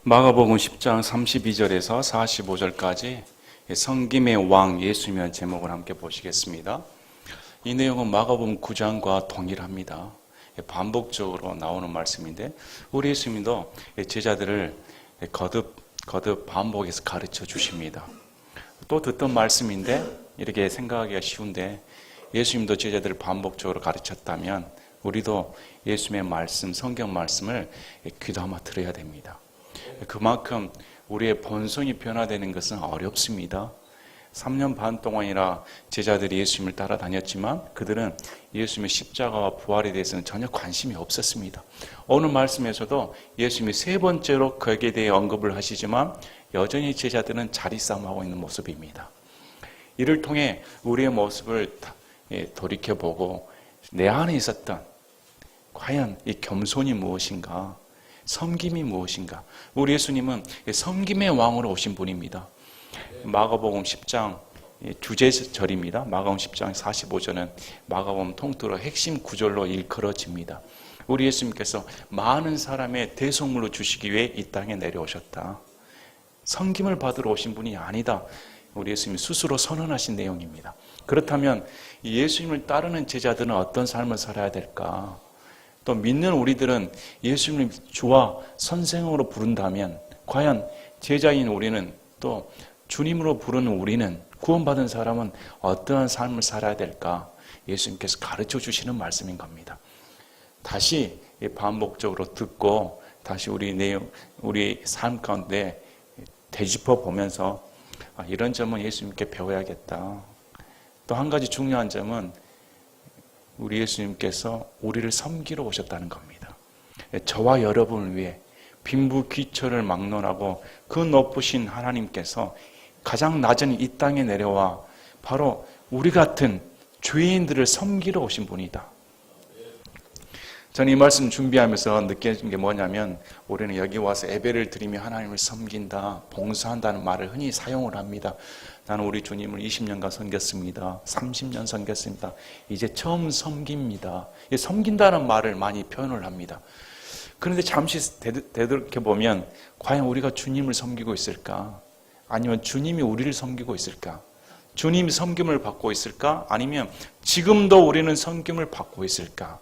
마가복음 10장 32절에서 45절까지 성김의 왕 예수님이라는 제목을 함께 보시겠습니다. 이 내용은 마가복음 9장과 동일합니다. 반복적으로 나오는 말씀인데 우리 예수님도 제자들을 거듭 반복해서 가르쳐 주십니다. 또 듣던 말씀인데 이렇게 생각하기가 쉬운데 예수님도 제자들을 반복적으로 가르쳤다면 우리도 예수님의 말씀, 성경 말씀을 귀담아 들어야 됩니다. 그만큼 우리의 본성이 변화되는 것은 어렵습니다. 3년 반 동안이나 제자들이 예수님을 따라다녔지만 그들은 예수님의 십자가와 부활에 대해서는 전혀 관심이 없었습니다. 오늘 말씀에서도 예수님이 세 번째로 거기에 대해 언급을 하시지만 여전히 제자들은 자리싸움하고 있는 모습입니다. 이를 통해 우리의 모습을 돌이켜보고 내 안에 있었던 과연 이 겸손이 무엇인가, 섬김이 무엇인가. 우리 예수님은 섬김의 왕으로 오신 분입니다. 마가복음 10장 주제절입니다. 마가복음 10장 45절은 마가복음 통틀어 핵심 구절로 일컬어집니다. 우리 예수님께서 많은 사람의 대속물로 주시기 위해 이 땅에 내려오셨다. 섬김을 받으러 오신 분이 아니다. 우리 예수님이 스스로 선언하신 내용입니다. 그렇다면 예수님을 따르는 제자들은 어떤 삶을 살아야 될까? 또 믿는 우리들은 예수님을 주와 선생으로 부른다면 과연 제자인 우리는 또 주님으로 부르는 우리는 구원받은 사람은 어떠한 삶을 살아야 될까? 예수님께서 가르쳐 주시는 말씀인 겁니다. 다시 반복적으로 듣고 다시 우리 삶 가운데 되짚어 보면서 이런 점은 예수님께 배워야겠다. 또 한 가지 중요한 점은 우리 예수님께서 우리를 섬기러 오셨다는 겁니다. 저와 여러분을 위해 빈부귀천을 막론하고 그 높으신 하나님께서 가장 낮은 이 땅에 내려와 바로 우리 같은 죄인들을 섬기러 오신 분이다. 저는 이 말씀 준비하면서 느낀 게 뭐냐면 우리는 여기 와서 예배를 드리며 하나님을 섬긴다, 봉사한다는 말을 흔히 사용을 합니다. 나는 우리 주님을 20년간 섬겼습니다. 30년 섬겼습니다. 이제 처음 섬깁니다. 섬긴다는 말을 많이 표현을 합니다. 그런데 잠시 되돌아보면 과연 우리가 주님을 섬기고 있을까? 아니면 주님이 우리를 섬기고 있을까? 주님이 섬김을 받고 있을까? 아니면 지금도 우리는 섬김을 받고 있을까?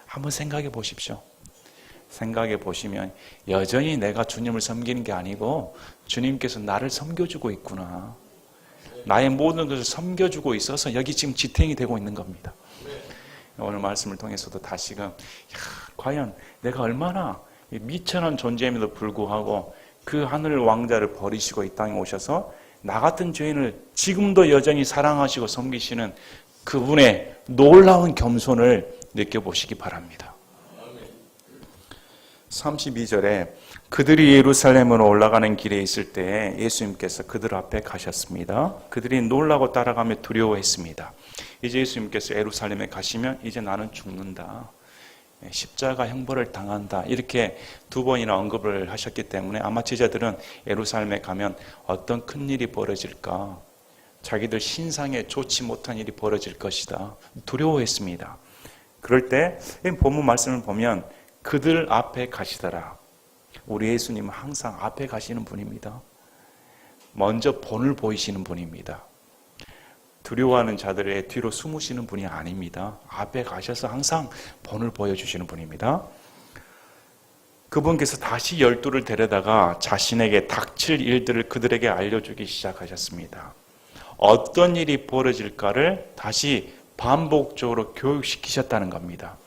한번 생각해 보십시오. 생각해 보시면 여전히 내가 주님을 섬기는 게 아니고 주님께서 나를 섬겨주고 있구나. 나의 모든 것을 섬겨주고 있어서 여기 지금 지탱이 되고 있는 겁니다. 오늘 말씀을 통해서도 다시금 과연 내가 얼마나 미천한 존재임에도 불구하고 그 하늘 왕자를 버리시고 이 땅에 오셔서 나 같은 죄인을 지금도 여전히 사랑하시고 섬기시는 그분의 놀라운 겸손을 느껴보시기 바랍니다. 32절에 그들이 예루살렘으로 올라가는 길에 있을 때 예수님께서 그들 앞에 가셨습니다. 그들이 놀라고 따라가며 두려워했습니다. 이제 예수님께서 예루살렘에 가시면 이제 나는 죽는다. 십자가 형벌을 당한다. 이렇게 두 번이나 언급을 하셨기 때문에 아마 제자들은 예루살렘에 가면 어떤 큰 일이 벌어질까? 자기들 신상에 좋지 못한 일이 벌어질 것이다. 두려워했습니다. 그럴 때 본문 말씀을 보면 그들 앞에 가시더라. 우리 예수님은 항상 앞에 가시는 분입니다. 먼저 본을 보이시는 분입니다. 두려워하는 자들의 뒤로 숨으시는 분이 아닙니다. 앞에 가셔서 항상 본을 보여주시는 분입니다. 그분께서 다시 12를 데려다가 자신에게 닥칠 일들을 그들에게 알려주기 시작하셨습니다. 어떤 일이 벌어질까를 다시 반복적으로 교육시키셨다는 겁니다.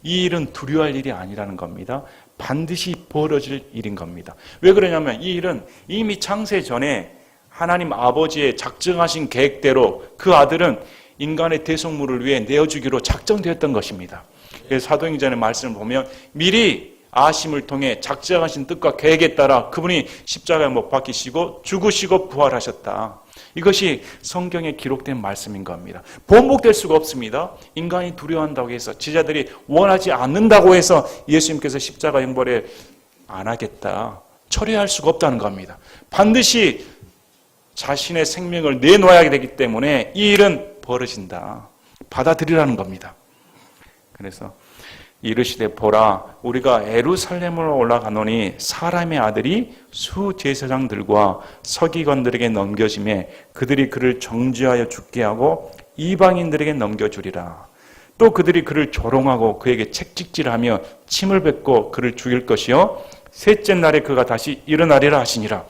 이 일은 두려워할 일이 아니라는 겁니다. 반드시 벌어질 일인 겁니다. 왜 그러냐면 이 일은 이미 창세 전에 하나님 아버지의 작정하신 계획대로 그 아들은 인간의 대속물을 위해 내어주기로 작정되었던 것입니다. 그래서 사도행전의 말씀을 보면 미리 아심을 통해 작정하신 뜻과 계획에 따라 그분이 십자가에 못 박히시고 죽으시고 부활하셨다. 이것이 성경에 기록된 말씀인 겁니다. 번복될 수가 없습니다. 인간이 두려워한다고 해서 제자들이 원하지 않는다고 해서 예수님께서 십자가 형벌에 안 하겠다. 철회할 수가 없다는 겁니다. 반드시 자신의 생명을 내놓아야 되기 때문에 이 일은 벌어진다. 받아들이라는 겁니다. 그래서 이르시되 보라 우리가 예루살렘으로 올라가노니 사람의 아들이 수제사장들과 서기관들에게 넘겨지매 그들이 그를 정죄하여 죽게 하고 이방인들에게 넘겨주리라. 또 그들이 그를 조롱하고 그에게 책찍질하며 침을 뱉고 그를 죽일 것이요 셋째 날에 그가 다시 일어나리라 하시니라.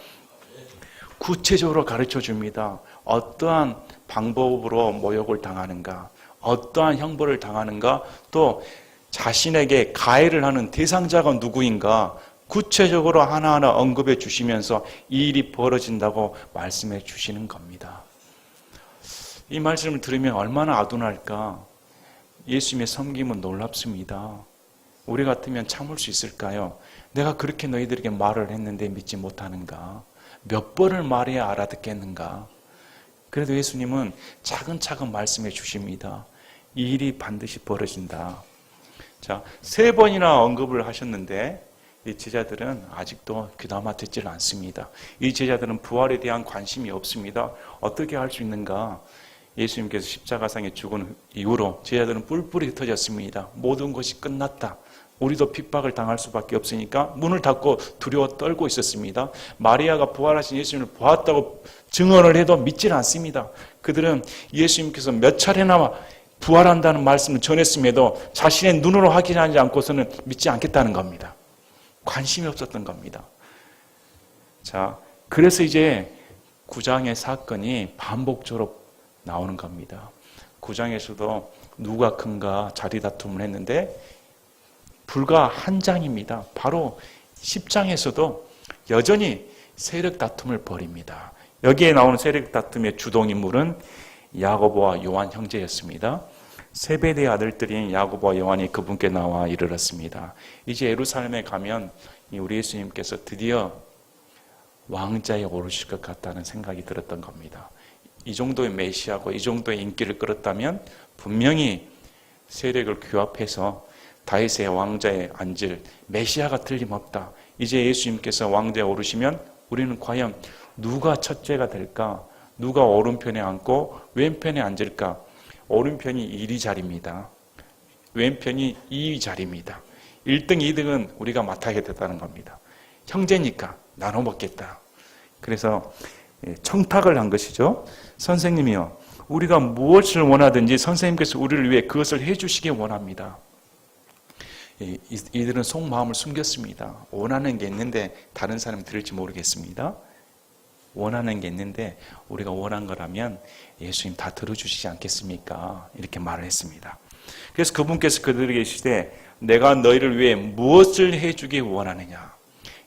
구체적으로 가르쳐 줍니다. 어떠한 방법으로 모욕을 당하는가, 어떠한 형벌을 당하는가, 또 자신에게 가해를 하는 대상자가 누구인가 구체적으로 하나하나 언급해 주시면서 이 일이 벌어진다고 말씀해 주시는 겁니다. 이 말씀을 들으면 얼마나 아둔할까. 예수님의 섬김은 놀랍습니다. 우리 같으면 참을 수 있을까요? 내가 그렇게 너희들에게 말을 했는데 믿지 못하는가? 몇 번을 말해야 알아듣겠는가? 그래도 예수님은 차근차근 말씀해 주십니다. 이 일이 반드시 벌어진다. 자, 3번이나 언급을 하셨는데 이 제자들은 아직도 귀담아 듣질 않습니다. 이 제자들은 부활에 대한 관심이 없습니다. 어떻게 할 수 있는가? 예수님께서 십자가상에 죽은 이후로 제자들은 뿔뿔이 흩어졌습니다. 모든 것이 끝났다. 우리도 핍박을 당할 수밖에 없으니까 문을 닫고 두려워 떨고 있었습니다. 마리아가 부활하신 예수님을 보았다고 증언을 해도 믿질 않습니다. 그들은 예수님께서 몇 차례나 부활한다는 말씀을 전했음에도 자신의 눈으로 확인하지 않고서는 믿지 않겠다는 겁니다. 관심이 없었던 겁니다. 자, 그래서 이제 9장의 사건이 반복적으로 나오는 겁니다. 9장에서도 누가 큰가 자리 다툼을 했는데 불과 한 장입니다. 바로 10장에서도 여전히 세력 다툼을 벌입니다. 여기에 나오는 세력 다툼의 주동인물은 야고보와 요한 형제였습니다. 세베대의 아들들인 야고보와 요한이 그분께 나와 이르렀습니다. 이제 예루살렘에 가면 우리 예수님께서 드디어 왕자에 오르실 것 같다는 생각이 들었던 겁니다. 이 정도의 메시아고 이 정도의 인기를 끌었다면 분명히 세력을 규합해서 다윗의 왕자에 앉을 메시아가 틀림없다. 이제 예수님께서 왕자에 오르시면 우리는 과연 누가 첫째가 될까? 누가 오른편에 앉고 왼편에 앉을까? 오른편이 1위 자리입니다. 왼편이 2위 자리입니다. 1등, 2등은 우리가 맡아야 됐다는 겁니다. 형제니까 나눠 먹겠다. 그래서 청탁을 한 것이죠. 선생님이요, 우리가 무엇을 원하든지 선생님께서 우리를 위해 그것을 해주시기 원합니다. 이들은 속마음을 숨겼습니다. 원하는 게 있는데 다른 사람이 들을지 모르겠습니다. 원하는 게 있는데 우리가 원한 거라면 예수님 다 들어주시지 않겠습니까? 이렇게 말을 했습니다. 그래서 그분께서 그들에게 이르시되 내가 너희를 위해 무엇을 해주기 원하느냐?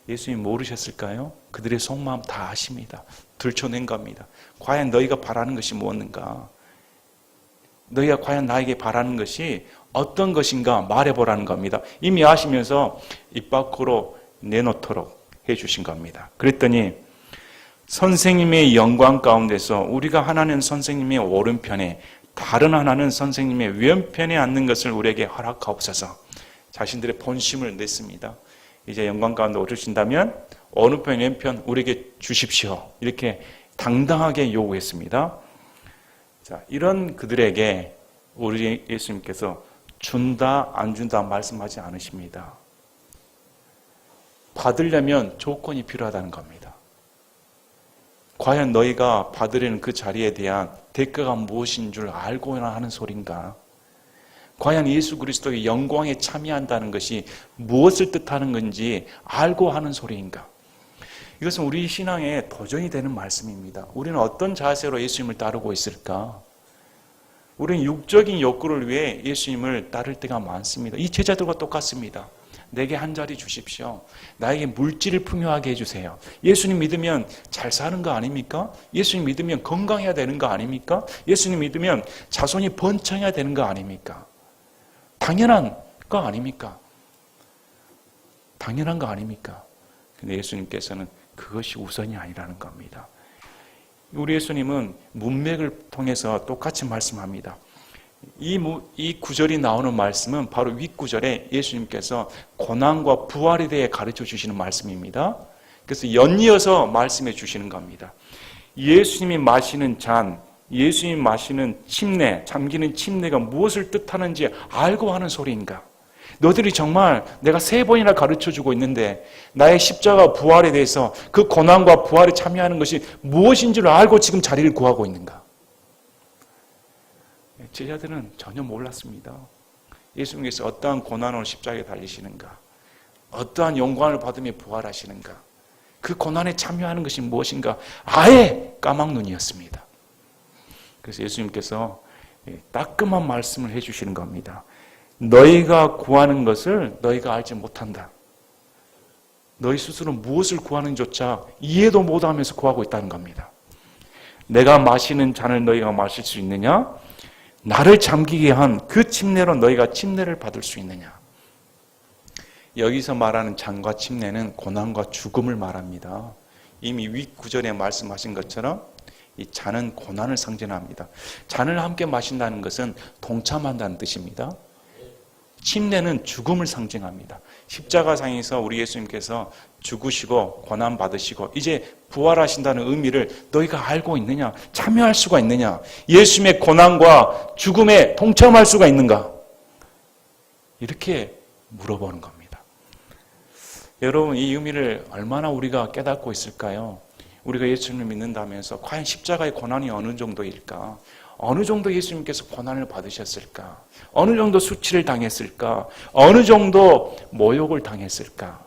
예수님 모르셨을까요? 그들의 속마음 다 아십니다. 들춰낸 겁니다. 과연 너희가 바라는 것이 무엇인가? 너희가 과연 나에게 바라는 것이 어떤 것인가 말해보라는 겁니다. 이미 아시면서 입 밖으로 내놓도록 해주신 겁니다. 그랬더니 선생님의 영광 가운데서 우리가 하나는 선생님의 오른편에 다른 하나는 선생님의 왼편에 앉는 것을 우리에게 허락하옵소서. 자신들의 본심을 냈습니다. 이제 영광 가운데 오르신다면 어느 편 왼편 우리에게 주십시오. 이렇게 당당하게 요구했습니다. 자, 이런 그들에게 우리 예수님께서 준다 안 준다 말씀하지 않으십니다. 받으려면 조건이 필요하다는 겁니다. 과연 너희가 받으려는 그 자리에 대한 대가가 무엇인 줄 알고나 하는 소린가? 과연 예수 그리스도의 영광에 참여한다는 것이 무엇을 뜻하는 건지 알고 하는 소리인가? 이것은 우리 신앙에 도전이 되는 말씀입니다. 우리는 어떤 자세로 예수님을 따르고 있을까? 우리는 육적인 욕구를 위해 예수님을 따를 때가 많습니다. 이 제자들과 똑같습니다. 내게 한 자리 주십시오. 나에게 물질을 풍요하게 해주세요. 예수님 믿으면 잘 사는 거 아닙니까? 예수님 믿으면 건강해야 되는 거 아닙니까? 예수님 믿으면 자손이 번창해야 되는 거 아닙니까? 당연한 거 아닙니까? 당연한 거 아닙니까? 근데 예수님께서는 그것이 우선이 아니라는 겁니다. 우리 예수님은 문맥을 통해서 똑같이 말씀합니다. 이 구절이 나오는 말씀은 바로 윗구절에 예수님께서 고난과 부활에 대해 가르쳐 주시는 말씀입니다. 그래서 연이어서 말씀해 주시는 겁니다. 예수님이 마시는 잔, 예수님이 마시는 침례, 잠기는 침례가 무엇을 뜻하는지 알고 하는 소리인가? 너희들이 정말 내가 3번이나 가르쳐주고 있는데 나의 십자가 부활에 대해서 그 고난과 부활에 참여하는 것이 무엇인 줄 알고 지금 자리를 구하고 있는가? 제자들은 전혀 몰랐습니다. 예수님께서 어떠한 고난으로 십자가에 달리시는가, 어떠한 영광을 받으며 부활하시는가, 그 고난에 참여하는 것이 무엇인가 아예 까막눈이었습니다. 그래서 예수님께서 따끔한 말씀을 해주시는 겁니다. 너희가 구하는 것을 너희가 알지 못한다. 너희 스스로 무엇을 구하는조차 이해도 못하면서 구하고 있다는 겁니다. 내가 마시는 잔을 너희가 마실 수 있느냐? 나를 잠기게 한 그 침례로 너희가 침례를 받을 수 있느냐? 여기서 말하는 잔과 침례는 고난과 죽음을 말합니다. 이미 윗 구절에 말씀하신 것처럼 이 잔은 고난을 상징합니다. 잔을 함께 마신다는 것은 동참한다는 뜻입니다. 침례는 죽음을 상징합니다. 십자가상에서 우리 예수님께서 죽으시고 고난 받으시고 이제 부활하신다는 의미를 너희가 알고 있느냐? 참여할 수가 있느냐? 예수님의 고난과 죽음에 동참할 수가 있는가? 이렇게 물어보는 겁니다. 여러분, 이 의미를 얼마나 우리가 깨닫고 있을까요? 우리가 예수님을 믿는다면서 과연 십자가의 고난이 어느 정도일까? 어느 정도 예수님께서 고난을 받으셨을까? 어느 정도 수치를 당했을까? 어느 정도 모욕을 당했을까?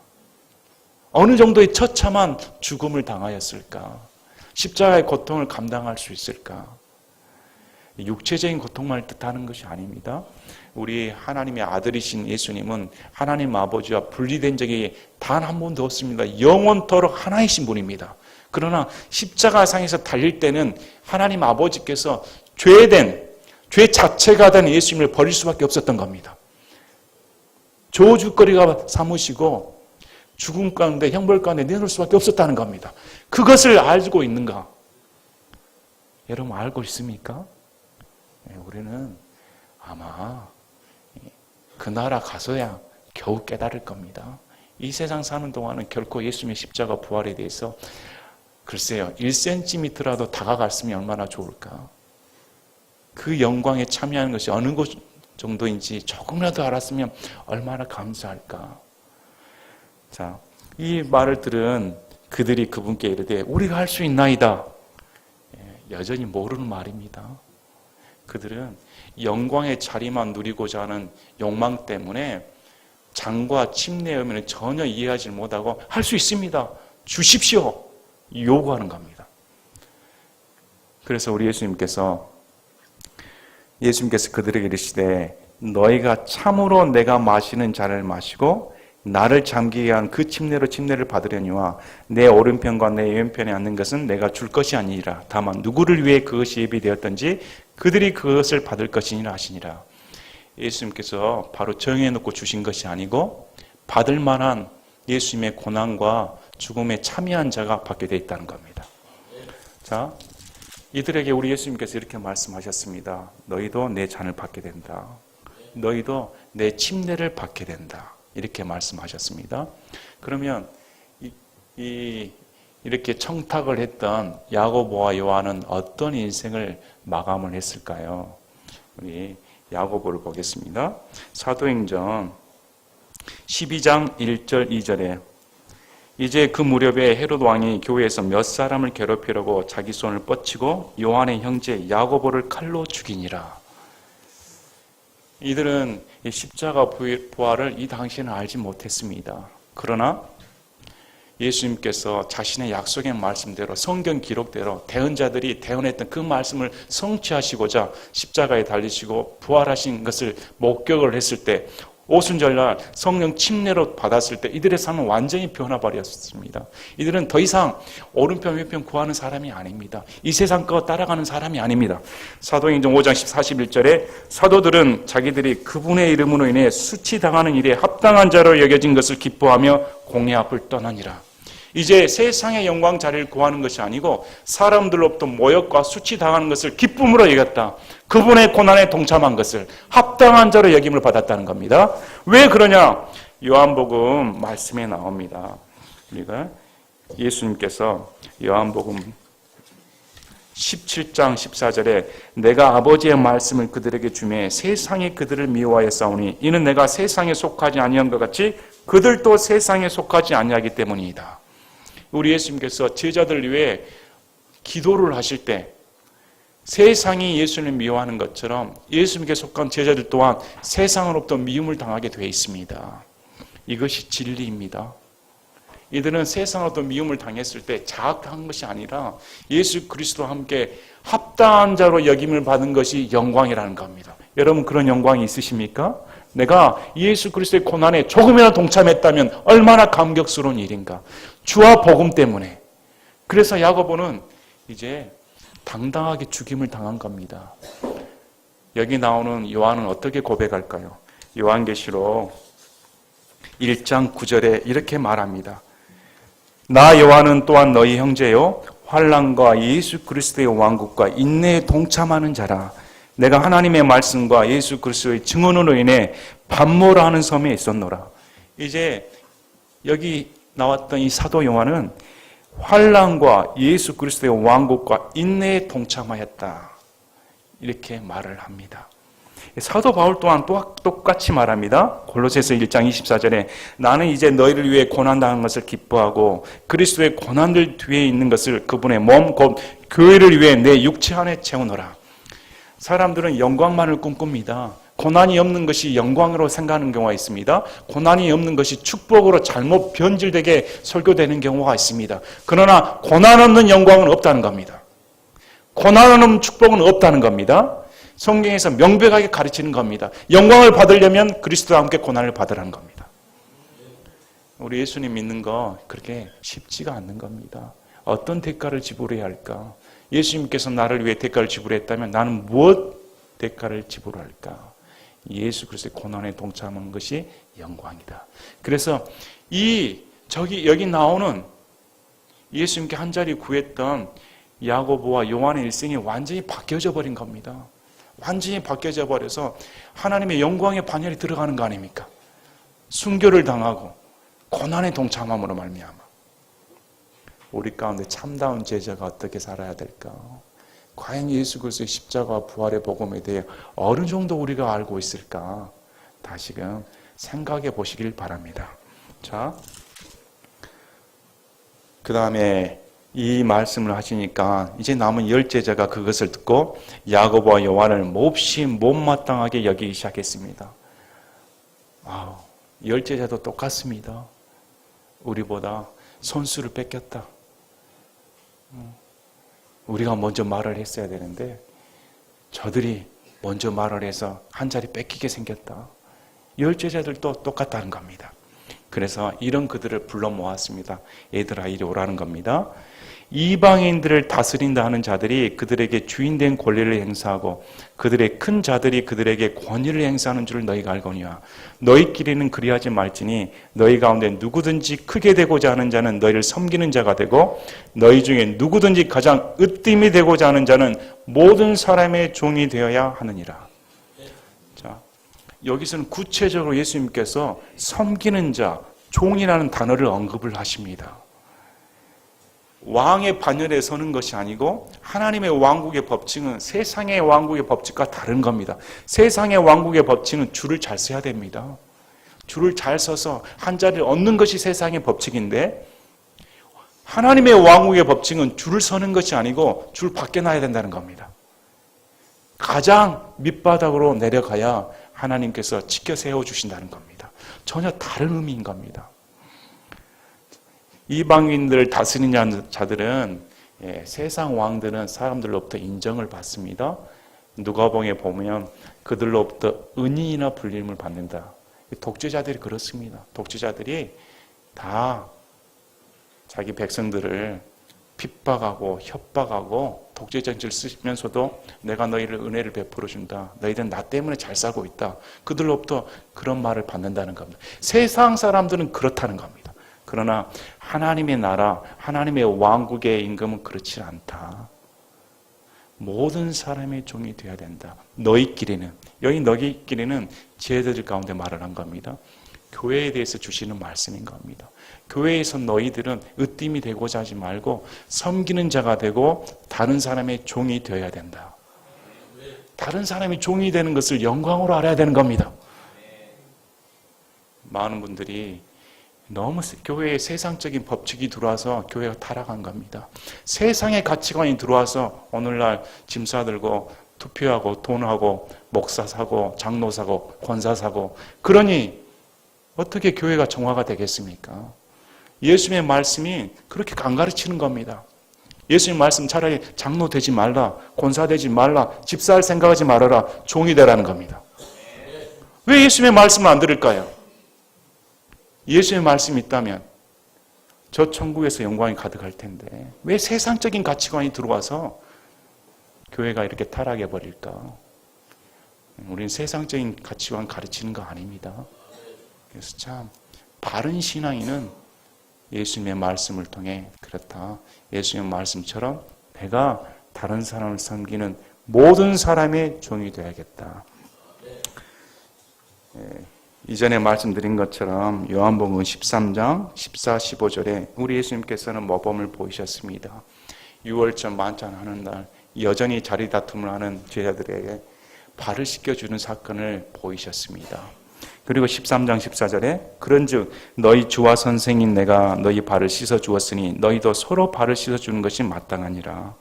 어느 정도의 처참한 죽음을 당하였을까? 십자가의 고통을 감당할 수 있을까? 육체적인 고통만을 뜻하는 것이 아닙니다. 우리 하나님의 아들이신 예수님은 하나님 아버지와 분리된 적이 단 한 번도 없습니다. 영원토록 하나이신 분입니다. 그러나 십자가상에서 달릴 때는 하나님 아버지께서 죄 자체가 된 예수님을 버릴 수밖에 없었던 겁니다. 저주거리가 삼으시고 죽음 가운데 형벌 가운데 내놓을 수밖에 없었다는 겁니다. 그것을 알고 있는가? 여러분 알고 있습니까? 우리는 아마 그 나라 가서야 겨우 깨달을 겁니다. 이 세상 사는 동안은 결코 예수님의 십자가 부활에 대해서 글쎄요 1cm라도 다가갔으면 얼마나 좋을까? 그 영광에 참여하는 것이 어느 것 정도인지 조금이라도 알았으면 얼마나 감사할까? 자, 이 말을 들은 그들이 그분께 이르되 우리가 할 수 있나이다. 여전히 모르는 말입니다. 그들은 영광의 자리만 누리고자 하는 욕망 때문에 잔과 침례의 의미는 전혀 이해하지 못하고 할 수 있습니다. 주십시오. 요구하는 겁니다. 그래서 우리 예수님께서 그들에게 이르시되 너희가 참으로 내가 마시는 잔을 마시고 나를 잠기게 한 그 침례로 침례를 받으려니와 내 오른편과 내 왼편에 앉는 것은 내가 줄 것이 아니니라. 다만 누구를 위해 그것이 예비되었던지 그들이 그것을 받을 것이니라 하시니라. 예수님께서 바로 정해놓고 주신 것이 아니고 받을 만한 예수님의 고난과 죽음에 참여한 자가 받게 되어 있다는 겁니다. 자, 이들에게 우리 예수님께서 이렇게 말씀하셨습니다. 너희도 내 잔을 받게 된다. 너희도 내 침례를 받게 된다. 이렇게 말씀하셨습니다. 그러면 이렇게 청탁을 했던 야고보와 요한은 어떤 인생을 마감을 했을까요? 우리 야고보를 보겠습니다. 사도행전 12장 1절 2절에 이제 그 무렵에 헤롯 왕이 교회에서 몇 사람을 괴롭히려고 자기 손을 뻗치고 요한의 형제 야고보를 칼로 죽이니라. 이들은 십자가 부활을 이 당시에는 알지 못했습니다. 그러나 예수님께서 자신의 약속의 말씀대로 성경 기록대로 대언자들이 대언했던 그 말씀을 성취하시고자 십자가에 달리시고 부활하신 것을 목격을 했을 때 오순절날 성령 침례로 받았을 때 이들의 삶은 완전히 변화버렸습니다. 이들은 더 이상 오른편 왼편 구하는 사람이 아닙니다. 이 세상 거 따라가는 사람이 아닙니다. 사도행전 5장 41절에 사도들은 자기들이 그분의 이름으로 인해 수치당하는 일에 합당한 자로 여겨진 것을 기뻐하며 공회 앞을 떠나니라. 이제 세상의 영광 자리를 구하는 것이 아니고 사람들로부터 모욕과 수치당하는 것을 기쁨으로 여겼다. 그분의 고난에 동참한 것을 합당한 자로 여김을 받았다는 겁니다. 왜 그러냐? 요한복음 말씀에 나옵니다. 우리가 예수님께서 요한복음 17장 14절에 내가 아버지의 말씀을 그들에게 주매 세상이 그들을 미워하여 싸우니 이는 내가 세상에 속하지 아니한 것 같이 그들도 세상에 속하지 아니하기 때문이다. 우리 예수님께서 제자들을 위해 기도를 하실 때 세상이 예수님을 미워하는 것처럼 예수님께 속한 제자들 또한 세상으로부터 미움을 당하게 되어 있습니다. 이것이 진리입니다. 이들은 세상으로부터 미움을 당했을 때 자학한 것이 아니라 예수 그리스도와 함께 합당한 자로 여김을 받은 것이 영광이라는 겁니다. 여러분 그런 영광이 있으십니까? 내가 예수 그리스도의 고난에 조금이나 동참했다면 얼마나 감격스러운 일인가. 주와 복음 때문에. 그래서 야고보는 이제 당당하게 죽임을 당한 겁니다. 여기 나오는 요한은 어떻게 고백할까요? 요한계시록 1장 9절에 이렇게 말합니다. 나 요한은 또한 너희 형제요 환난과 예수 그리스도의 왕국과 인내에 동참하는 자라. 내가 하나님의 말씀과 예수 그리스도의 증언으로 인해 반모라 하는 섬에 있었노라. 이제 여기 나왔던 이 사도 요한은 환난과 예수 그리스도의 왕국과 인내에 동참하였다. 이렇게 말을 합니다. 사도 바울 또한 똑같이 말합니다. 골로새서 1장 24절에 나는 이제 너희를 위해 고난당한 것을 기뻐하고 그리스도의 고난들 뒤에 있는 것을 그분의 몸 곧 교회를 위해 내 육체 안에 채우노라. 사람들은 영광만을 꿈꿉니다. 고난이 없는 것이 영광으로 생각하는 경우가 있습니다. 고난이 없는 것이 축복으로 잘못 변질되게 설교되는 경우가 있습니다. 그러나 고난 없는 영광은 없다는 겁니다. 고난 없는 축복은 없다는 겁니다. 성경에서 명백하게 가르치는 겁니다. 영광을 받으려면 그리스도와 함께 고난을 받으라는 겁니다. 우리 예수님 믿는 거 그렇게 쉽지가 않는 겁니다. 어떤 대가를 지불해야 할까? 예수님께서 나를 위해 대가를 지불했다면 나는 무엇 대가를 지불할까? 예수 그리스도의 고난에 동참하는 것이 영광이다. 그래서 여기 나오는 예수님께 한 자리 구했던 야고보와 요한의 일생이 완전히 바뀌어져 버린 겁니다. 완전히 바뀌어져 버려서 하나님의 영광의 반열에 들어가는 거 아닙니까? 순교를 당하고 고난에 동참함으로 말미암아. 우리 가운데 참다운 제자가 어떻게 살아야 될까? 과연 예수 그리스도의 십자가와 부활의 복음에 대해 어느 정도 우리가 알고 있을까? 다시금 생각해 보시길 바랍니다. 자, 그 다음에 이 말씀을 하시니까 이제 남은 10제자가 그것을 듣고 야고보와 요한을 몹시 못마땅하게 여기기 시작했습니다. 10제자도 똑같습니다. 우리보다 선수를 뺏겼다. 우리가 먼저 말을 했어야 되는데 저들이 먼저 말을 해서 한 자리 뺏기게 생겼다. 10제자들도 똑같다는 겁니다. 그래서 이런 그들을 불러 모았습니다. 얘들아 이리 오라는 겁니다. 이방인들을 다스린다 하는 자들이 그들에게 주인된 권리를 행사하고 그들의 큰 자들이 그들에게 권위를 행사하는 줄 너희가 알거니와 너희끼리는 그리하지 말지니 너희 가운데 누구든지 크게 되고자 하는 자는 너희를 섬기는 자가 되고 너희 중에 누구든지 가장 으뜸이 되고자 하는 자는 모든 사람의 종이 되어야 하느니라. 자, 여기서는 구체적으로 예수님께서 섬기는 자, 종이라는 단어를 언급을 하십니다. 왕의 반열에 서는 것이 아니고 하나님의 왕국의 법칙은 세상의 왕국의 법칙과 다른 겁니다. 세상의 왕국의 법칙은 줄을 잘 서야 됩니다. 줄을 잘 서서 한 자리를 얻는 것이 세상의 법칙인데 하나님의 왕국의 법칙은 줄을 서는 것이 아니고 줄 밖에 놔야 된다는 겁니다. 가장 밑바닥으로 내려가야 하나님께서 지켜 세워주신다는 겁니다. 전혀 다른 의미인 겁니다. 이방인들을 다스리는 자들은 세상 왕들은 사람들로부터 인정을 받습니다. 누가복음에 보면 그들로부터 은인이나 불림을 받는다. 독재자들이 그렇습니다. 독재자들이 다 자기 백성들을 핍박하고 협박하고 독재정치를 쓰면서도 내가 너희를 은혜를 베풀어 준다. 너희들은 나 때문에 잘 살고 있다. 그들로부터 그런 말을 받는다는 겁니다. 세상 사람들은 그렇다는 겁니다. 그러나 하나님의 나라, 하나님의 왕국의 임금은 그렇지 않다. 모든 사람의 종이 되어야 된다. 너희끼리는, 여기 너희끼리는 제자들 가운데 말을 한 겁니다. 교회에 대해서 주시는 말씀인 겁니다. 교회에서 너희들은 으뜸이 되고자 하지 말고 섬기는 자가 되고 다른 사람의 종이 되어야 된다. 다른 사람이 종이 되는 것을 영광으로 알아야 되는 겁니다. 많은 분들이 너무 교회에 세상적인 법칙이 들어와서 교회가 타락한 겁니다. 세상의 가치관이 들어와서 오늘날 짐 싸들고 투표하고 돈하고 목사 사고 장로 사고 권사 사고 그러니 어떻게 교회가 정화가 되겠습니까? 예수님의 말씀이 그렇게 안 가르치는 겁니다. 예수님 말씀 차라리 장로 되지 말라, 권사 되지 말라, 집사할 생각하지 말아라, 종이 되라는 겁니다. 왜 예수님의 말씀을 안 들을까요? 예수님의 말씀이 있다면 저 천국에서 영광이 가득할 텐데 왜 세상적인 가치관이 들어와서 교회가 이렇게 타락해 버릴까? 우리는 세상적인 가치관 가르치는 거 아닙니다. 그래서 참 바른 신앙인은 예수님의 말씀을 통해 그렇다. 예수님의 말씀처럼 내가 다른 사람을 섬기는 모든 사람의 종이 되어야겠다. 이전에 말씀드린 것처럼 요한복음 13장 14, 15절에 우리 예수님께서는 모범을 보이셨습니다. 6월절 만찬하는 날 여전히 자리 다툼을 하는 제자들에게 발을 씻겨주는 사건을 보이셨습니다. 그리고 13장 14절에 그런즉 너희 주와 선생인 내가 너희 발을 씻어 주었으니 너희도 서로 발을 씻어 주는 것이 마땅하니라.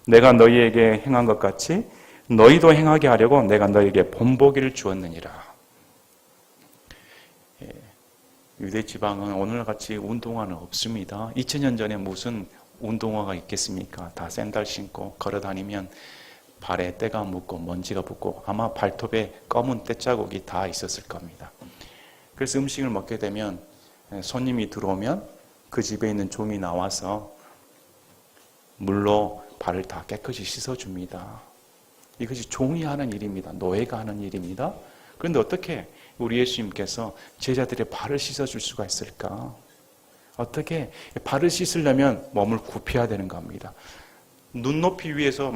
내가 너희에게 행한 것 같이 너희도 행하게 하려고 내가 너희에게 본보기를 주었느니라. 유대 지방은 오늘같이 운동화는 없습니다. 2000년 전에 무슨 운동화가 있겠습니까? 다 샌들 신고 걸어 다니면 발에 때가 묻고 먼지가 붙고 아마 발톱에 검은 때자국이 다 있었을 겁니다. 그래서 음식을 먹게 되면 손님이 들어오면 그 집에 있는 종이 나와서 물로 발을 다 깨끗이 씻어줍니다. 이것이 종이 하는 일입니다. 노예가 하는 일입니다. 그런데 어떻게 우리 예수님께서 제자들의 발을 씻어줄 수가 있을까? 어떻게 발을 씻으려면 몸을 굽혀야 되는 겁니다. 눈높이 위에서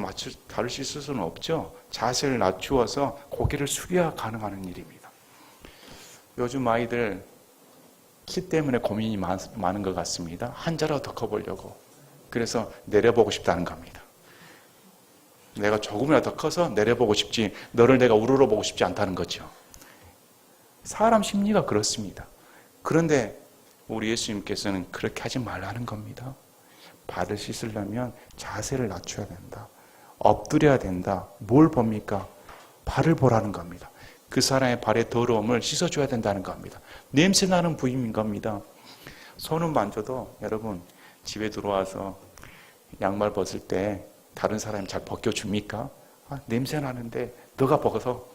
발을 씻을 수는 없죠. 자세를 낮추어서 고개를 숙여야 가능한 일입니다. 요즘 아이들 키 때문에 고민이 많은 것 같습니다. 한 자라도 더 커보려고. 그래서 내려보고 싶다는 겁니다. 내가 조금이라도 더 커서 내려보고 싶지 너를 내가 우러러보고 싶지 않다는 거죠. 사람 심리가 그렇습니다. 그런데 우리 예수님께서는 그렇게 하지 말라는 겁니다. 발을 씻으려면 자세를 낮춰야 된다. 엎드려야 된다. 뭘 봅니까? 발을 보라는 겁니다. 그 사람의 발의 더러움을 씻어줘야 된다는 겁니다. 냄새나는 부위인 겁니다. 손은 만져도 여러분 집에 들어와서 양말 벗을 때 다른 사람이 잘 벗겨줍니까? 냄새나는데 너가 벗어서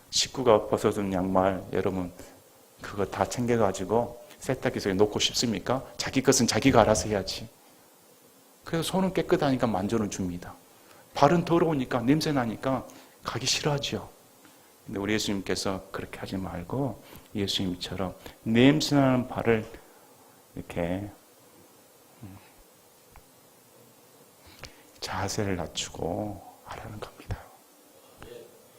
식구가 벗어둔 양말 여러분 그거 다 챙겨가지고 세탁기에 놓고 싶습니까? 자기 것은 자기가 알아서 해야지. 그래서 손은 깨끗하니까 만져는 줍니다. 발은 더러우니까 냄새 나니까 가기 싫어하죠. 근데 우리 예수님께서 그렇게 하지 말고 예수님처럼 냄새나는 발을 이렇게 자세를 낮추고 하라는 겁니다.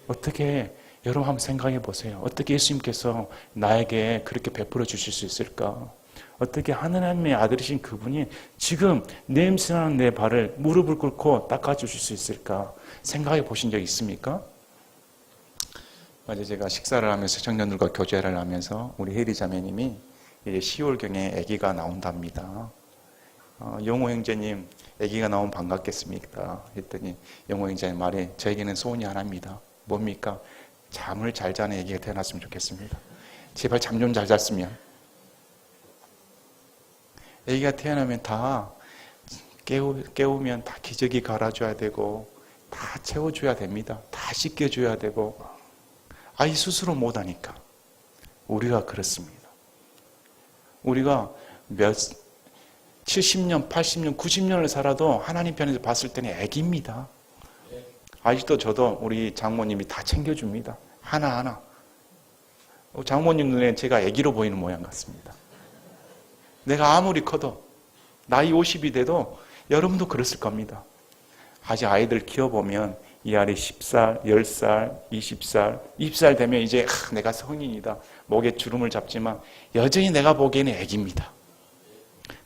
어떻게 여러분 한번 생각해 보세요. 어떻게 예수님께서 나에게 그렇게 베풀어 주실 수 있을까? 어떻게 하나님의 아들이신 그분이 지금 냄새나는 내 발을 무릎을 꿇고 닦아주실 수 있을까? 생각해 보신 적 있습니까? 어제 제가 식사를 하면서 청년들과 교제를 하면서 우리 혜리 자매님이 이제 10월경에 아기가 나온답니다. 영호 형제님 아기가 나오면 반갑겠습니까? 했더니 영호 형제님 말이 저에게는 소원이 하나입니다. 뭡니까? 잠을 잘 자는 아기가 태어났으면 좋겠습니다. 제발 잠 좀 잘 잤으면. 아기가 태어나면 다 깨우면 다 기저귀 갈아줘야 되고 다 채워줘야 됩니다. 다 씻겨줘야 되고 아이 스스로 못하니까. 우리가 그렇습니다. 우리가 70년, 80년, 90년을 살아도 하나님 편에서 봤을 때는 아기입니다. 아직도 저도 우리 장모님이 다 챙겨줍니다. 하나하나. 장모님 눈에 제가 아기로 보이는 모양 같습니다. 내가 아무리 커도 나이 50이 돼도 여러분도 그랬을 겁니다. 아직 아이들 키워보면 이 아래 10살, 10살, 20살, 20살 되면 이제 내가 성인이다. 목에 주름을 잡지만 여전히 내가 보기에는 애기입니다.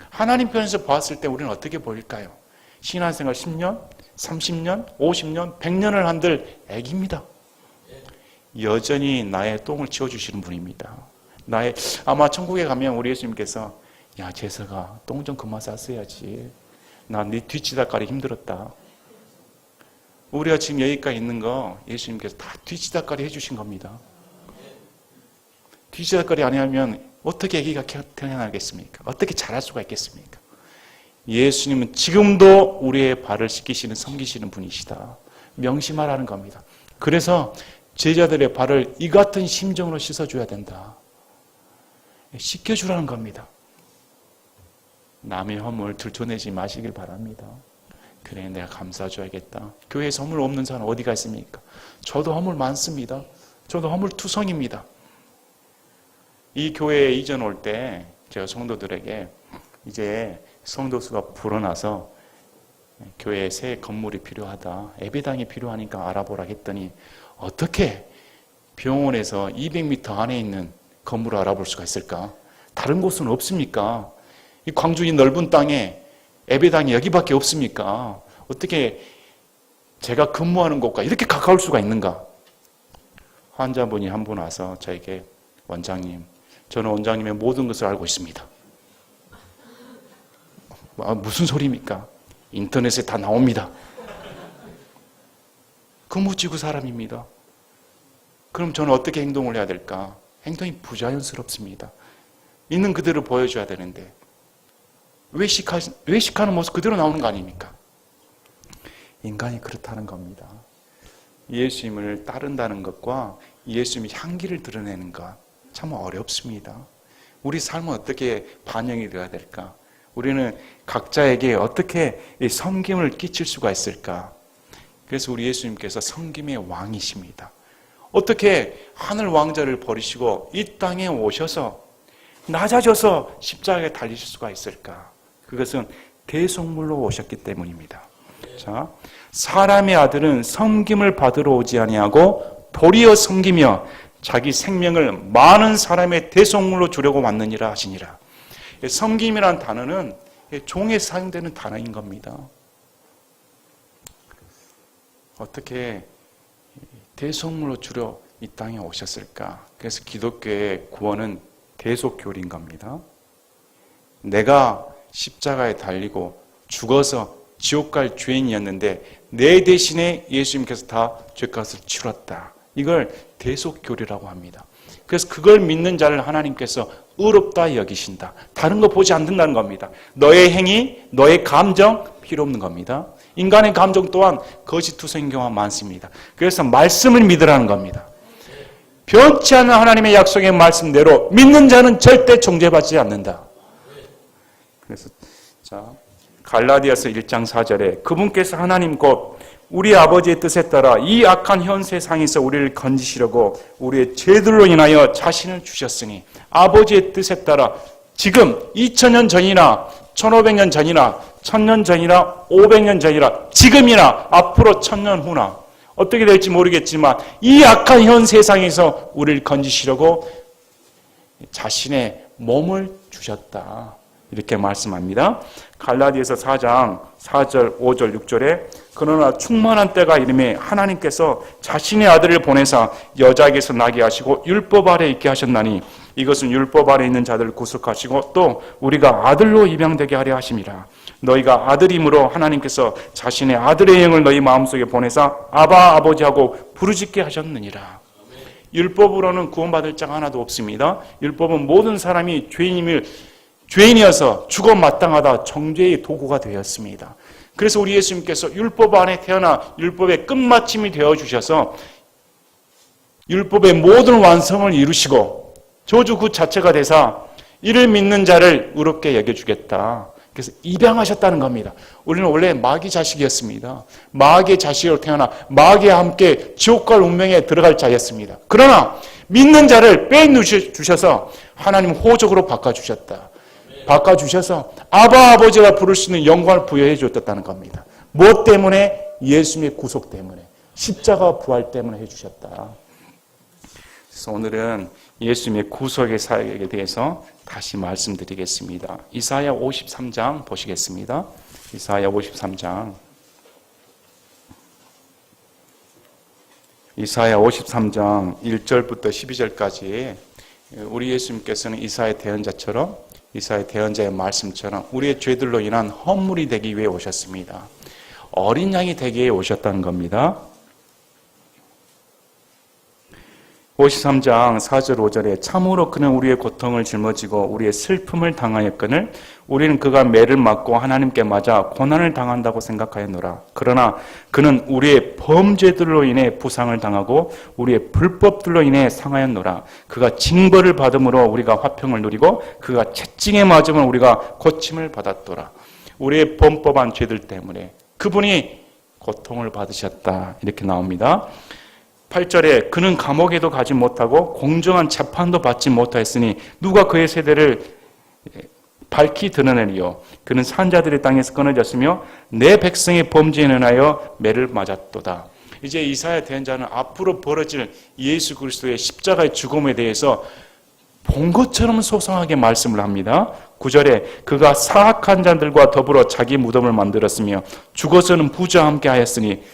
하나님 편에서 보았을 때 우리는 어떻게 보일까요? 신앙생활 10년, 30년, 50년, 100년을 한들 애기입니다. 여전히 나의 똥을 치워주시는 분입니다. 아마 천국에 가면 우리 예수님께서 야 재석아 똥 좀 그만 쌌어야지. 나 네 뒤치다까리 힘들었다. 우리가 지금 여기까지 있는 거 예수님께서 다 뒤치다까리 해주신 겁니다. 뒤치다까리 안 하면 어떻게 아기가 태어나겠습니까? 어떻게 자랄 수가 있겠습니까? 예수님은 지금도 우리의 발을 씻기시는 섬기시는 분이시다. 명심하라는 겁니다. 그래서 제자들의 발을 이 같은 심정으로 씻어줘야 된다. 씻겨주라는 겁니다. 남의 허물 들춰내지 마시길 바랍니다. 그래 내가 감사줘야겠다. 교회에 허물 없는 사람 어디가 있습니까? 저도 허물 많습니다. 저도 허물투성입니다. 이 교회에 이전 올 때 제가 성도들에게 이제 성도수가 불어나서 교회에 새 건물이 필요하다. 예배당이 필요하니까 알아보라 했더니 어떻게 병원에서 200m 안에 있는 건물을 알아볼 수가 있을까? 다른 곳은 없습니까? 이 광주 이 넓은 땅에 예배당이 여기밖에 없습니까? 어떻게 제가 근무하는 곳과 이렇게 가까울 수가 있는가? 환자분이 한 분 와서 저에게 원장님, 저는 원장님의 모든 것을 알고 있습니다. 무슨 소리입니까? 인터넷에 다 나옵니다. 근무지구 사람입니다. 그럼 저는 어떻게 행동을 해야 될까? 행동이 부자연스럽습니다. 있는 그대로 보여줘야 되는데 외식하는 모습 그대로 나오는 거 아닙니까? 인간이 그렇다는 겁니다. 예수님을 따른다는 것과 예수님의 향기를 드러내는 것 참 어렵습니다. 우리 삶은 어떻게 반영이 되어야 될까? 우리는 각자에게 어떻게 섬김을 끼칠 수가 있을까? 그래서 우리 예수님께서 섬김의 왕이십니다. 어떻게 하늘 왕자를 버리시고 이 땅에 오셔서 낮아져서 십자가에 달리실 수가 있을까? 그것은 대속물로 오셨기 때문입니다. 자, 사람의 아들은 섬김을 받으러 오지 아니하고 도리어 섬기며 자기 생명을 많은 사람의 대속물로 주려고 왔느니라 하시니라. 섬김이라는 단어는 종에 사용되는 단어인 겁니다. 어떻게 대속물로 주려 이 땅에 오셨을까? 그래서 기독교의 구원은 대속교리인 겁니다. 내가 십자가에 달리고 죽어서 지옥 갈 죄인이었는데 내 대신에 예수님께서 다 죄값을 치렀다. 이걸 대속교리라고 합니다. 그래서 그걸 믿는 자를 하나님께서 의롭다 여기신다. 다른 거 보지 않는다는 겁니다. 너의 행위, 너의 감정 필요 없는 겁니다. 인간의 감정 또한 거짓투성인 경우가 많습니다. 그래서 말씀을 믿으라는 겁니다. 변치 않는 하나님의 약속의 말씀대로 믿는 자는 절대 정죄받지 않는다. 그래서 자 갈라디아서 1장 4절에 그분께서 하나님 곧 우리 아버지의 뜻에 따라 이 악한 현 세상에서 우리를 건지시려고 우리의 죄들로 인하여 자신을 주셨으니 아버지의 뜻에 따라 지금 2000년 전이나 1500년 전이나 1000년 전이나 500년 전이나 지금이나 앞으로 1000년 후나 어떻게 될지 모르겠지만 이 악한 현 세상에서 우리를 건지시려고 자신의 몸을 주셨다. 이렇게 말씀합니다. 갈라디아서 4장 4절, 5절, 6절에 그러나 충만한 때가 이름에 하나님께서 자신의 아들을 보내사 여자에게서 나게 하시고 율법 아래 있게 하셨나니 이것은 율법 아래 있는 자들을 구속하시고 또 우리가 아들로 입양되게 하려 하심이라. 너희가 아들임으로 하나님께서 자신의 아들의 영을 너희 마음속에 보내사 아바 아버지하고 부르짖게 하셨느니라. 율법으로는 구원받을 자가 하나도 없습니다. 율법은 모든 사람이 죄인이어서 죽어 마땅하다 정죄의 도구가 되었습니다. 그래서 우리 예수님께서 율법 안에 태어나 율법의 끝마침이 되어주셔서 율법의 모든 완성을 이루시고 저주 그 자체가 되사 이를 믿는 자를 의롭게 여겨주겠다. 그래서 입양하셨다는 겁니다. 우리는 원래 마귀 자식이었습니다. 마귀의 자식으로 태어나 마귀와 함께 지옥 갈 운명에 들어갈 자였습니다. 그러나 믿는 자를 빼누셔서 하나님 호적으로 바꿔주셨다. 바꿔주셔서 아바 아버지가 부를 수 있는 영광을 부여해 주었다는 겁니다. 무엇 때문에? 예수님의 구속 때문에. 십자가 부활 때문에 해주셨다. 그래서 오늘은 예수님의 구속의 사역에 대해서 다시 말씀드리겠습니다. 이사야 53장 보시겠습니다. 이사야 53장. 이사야 53장 1절부터 12절까지 우리 예수님께서는 이사야 대언자처럼 이사야 대언자의 말씀처럼 우리의 죄들로 인한 헌물이 되기 위해 오셨습니다. 어린 양이 되기 위해 오셨다는 겁니다. 53장 4절 5절에 참으로 그는 우리의 고통을 짊어지고 우리의 슬픔을 당하였거늘 우리는 그가 매를 맞고 하나님께 맞아 고난을 당한다고 생각하였노라. 그러나 그는 우리의 범죄들로 인해 부상을 당하고 우리의 불법들로 인해 상하였노라. 그가 징벌을 받음으로 우리가 화평을 누리고 그가 채찍에 맞음으로 우리가 고침을 받았더라. 우리의 범법한 죄들 때문에 그분이 고통을 받으셨다. 이렇게 나옵니다. 8절에 그는 감옥에도 가지 못하고 공정한 재판도 받지 못하였으니 누가 그의 세대를 밝히 드러내리요. 그는 산자들의 땅에서 끊어졌으며 내 백성의 범죄에 인하여 매를 맞았도다. 이제 이사야 대언자는 앞으로 벌어질 예수 그리스도의 십자가의 죽음에 대해서 본 것처럼 소상하게 말씀을 합니다. 9절에 그가 사악한 자들과 더불어 자기 무덤을 만들었으며 죽어서는 부자와 함께 하였으니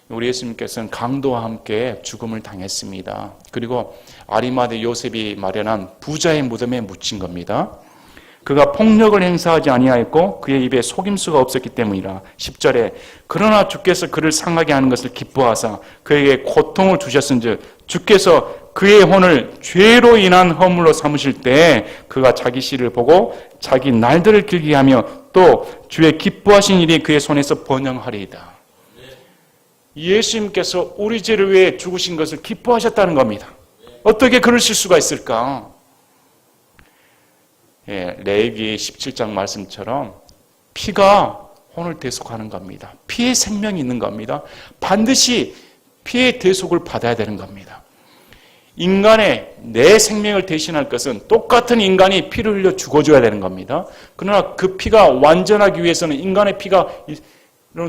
우리 예수님께서는 강도와 함께 죽음을 당했습니다. 그리고 아리마대 요셉이 마련한 부자의 무덤에 묻힌 겁니다. 그가 폭력을 행사하지 아니하였고 그의 입에 속임수가 없었기 때문이라. 10절에 그러나 주께서 그를 상하게 하는 것을 기뻐하사 그에게 고통을 주셨은즉 주께서 그의 혼을 죄로 인한 허물로 삼으실 때 그가 자기 씨를 보고 자기 날들을 길게 하며 또 주의 기뻐하신 일이 그의 손에서 번영하리이다. 예수님께서 우리 죄를 위해 죽으신 것을 기뻐하셨다는 겁니다. 어떻게 그러실 수가 있을까? 레위기 17장 말씀처럼 피가 혼을 대속하는 겁니다. 피의 생명이 있는 겁니다. 반드시 피의 대속을 받아야 되는 겁니다. 인간의 내 생명을 대신할 것은 똑같은 인간이 피를 흘려 죽어줘야 되는 겁니다. 그러나 그 피가 완전하기 위해서는 인간의 피가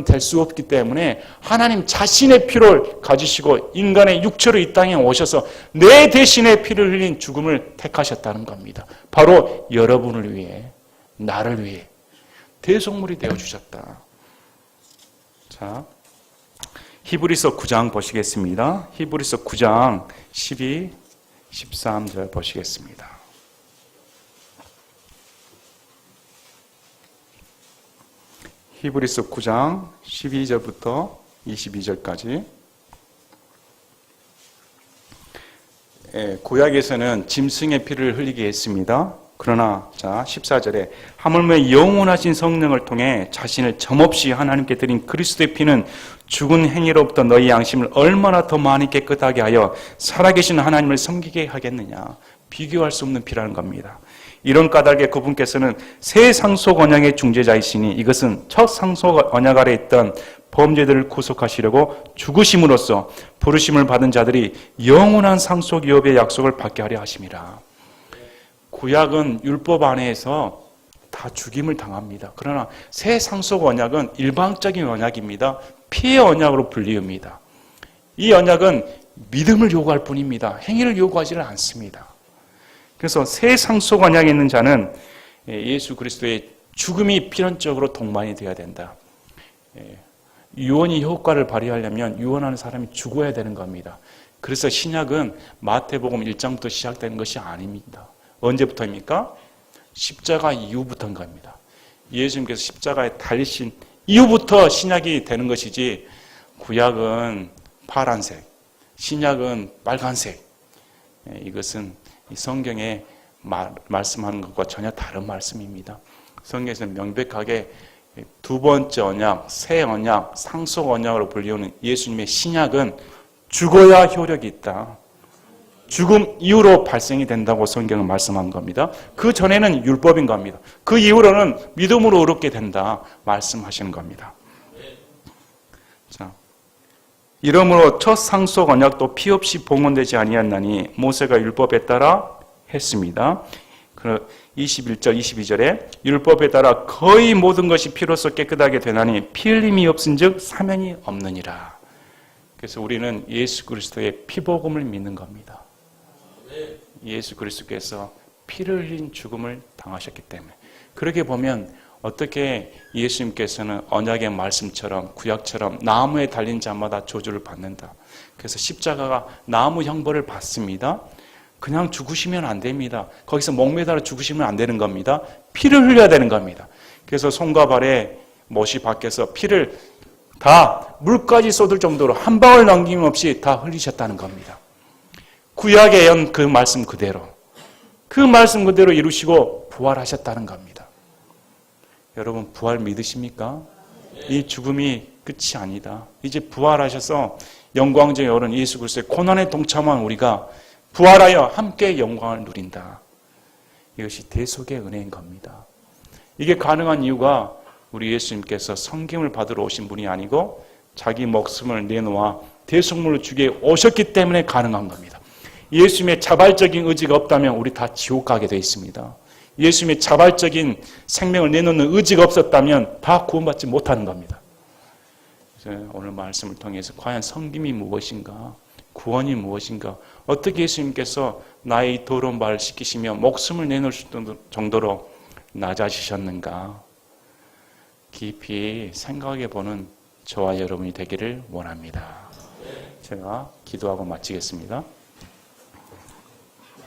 될 수 없기 때문에 하나님 자신의 피를 가지시고 인간의 육체로 이 땅에 오셔서 내 대신의 피를 흘린 죽음을 택하셨다는 겁니다. 바로 여러분을 위해, 나를 위해 대속물이 되어주셨다. 자, 히브리서 9장 보시겠습니다. 히브리서 9장 12, 13절 보시겠습니다. 히브리서 9장 12절부터 22절까지. 구약에서는 짐승의 피를 흘리게 했습니다. 그러나 자 14절에 하물며 영원하신 성령을 통해 자신을 점없이 하나님께 드린 그리스도의 피는 죽은 행위로부터 너희 양심을 얼마나 더 많이 깨끗하게 하여 살아계신 하나님을 섬기게 하겠느냐. 비교할 수 없는 피라는 겁니다. 이런 까닭에 그분께서는 새 상속 언약의 중재자이시니 이것은 첫 상속 언약 아래 있던 범죄들을 구속하시려고 죽으심으로써 부르심을 받은 자들이 영원한 상속 유업의 약속을 받게 하려 하심이라. 구약은 율법 안에서 다 죽임을 당합니다. 그러나 새 상속 언약은 일방적인 언약입니다. 피의 언약으로 불리웁니다. 이 언약은 믿음을 요구할 뿐입니다. 행위를 요구하지는 않습니다. 그래서 새 상속 언약에 있는 자는 예수 그리스도의 죽음이 필연적으로 동반이 되어야 된다. 유언이 효과를 발휘하려면 유언하는 사람이 죽어야 되는 겁니다. 그래서 신약은 마태복음 1장부터 시작되는 것이 아닙니다. 언제부터입니까? 십자가 이후부터인 겁니다. 예수님께서 십자가에 달리신 이후부터 신약이 되는 것이지 구약은 파란색, 신약은 빨간색. 이것은 이 성경에 말씀하는 것과 전혀 다른 말씀입니다. 성경에서는 명백하게 두 번째 언약, 새 언약, 상속 언약으로 불리우는 예수님의 신약은 죽어야 효력이 있다. 죽음 이후로 발생이 된다고 성경은 말씀한 겁니다. 그 전에는 율법인 겁니다. 그 이후로는 믿음으로 의롭게 된다 말씀하시는 겁니다. 자, 이러므로 첫 상속 언약도 피 없이 봉헌되지 아니었나니 모세가 율법에 따라 했습니다. 21절, 22절에 율법에 따라 거의 모든 것이 피로써 깨끗하게 되나니 피 흘림이 없은즉 사명이 없느니라. 그래서 우리는 예수 그리스도의 피복음을 믿는 겁니다. 예수 그리스도께서 피를 흘린 죽음을 당하셨기 때문에. 그렇게 보면 어떻게 예수님께서는 언약의 말씀처럼 구약처럼 나무에 달린 자마다 저주를 받는다. 그래서 십자가가 나무 형벌을 받습니다. 그냥 죽으시면 안 됩니다. 거기서 목매달아 죽으시면 안 되는 겁니다. 피를 흘려야 되는 겁니다. 그래서 손과 발에 못이 박혀서 피를 다 물까지 쏟을 정도로 한 방울 남김없이 다 흘리셨다는 겁니다. 구약에 연 그 말씀 그대로, 그 말씀 그대로 이루시고 부활하셨다는 겁니다. 여러분 부활 믿으십니까? 이 죽음이 끝이 아니다. 이제 부활하셔서 영광중에 오른 예수 그리스도의 고난에 동참한 우리가 부활하여 함께 영광을 누린다. 이것이 대속의 은혜인 겁니다. 이게 가능한 이유가 우리 예수님께서 성김을 받으러 오신 분이 아니고 자기 목숨을 내놓아 대속물을 주게 오셨기 때문에 가능한 겁니다. 예수님의 자발적인 의지가 없다면 우리 다 지옥 가게 되어 있습니다. 예수님의 자발적인 생명을 내놓는 의지가 없었다면 다 구원받지 못하는 겁니다. 그래서 오늘 말씀을 통해서 과연 성김이 무엇인가, 구원이 무엇인가, 어떻게 예수님께서 나의 더러운 발을 씻기시며 목숨을 내놓을 정도로 낮아지셨는가 깊이 생각해 보는 저와 여러분이 되기를 원합니다. 제가 기도하고 마치겠습니다.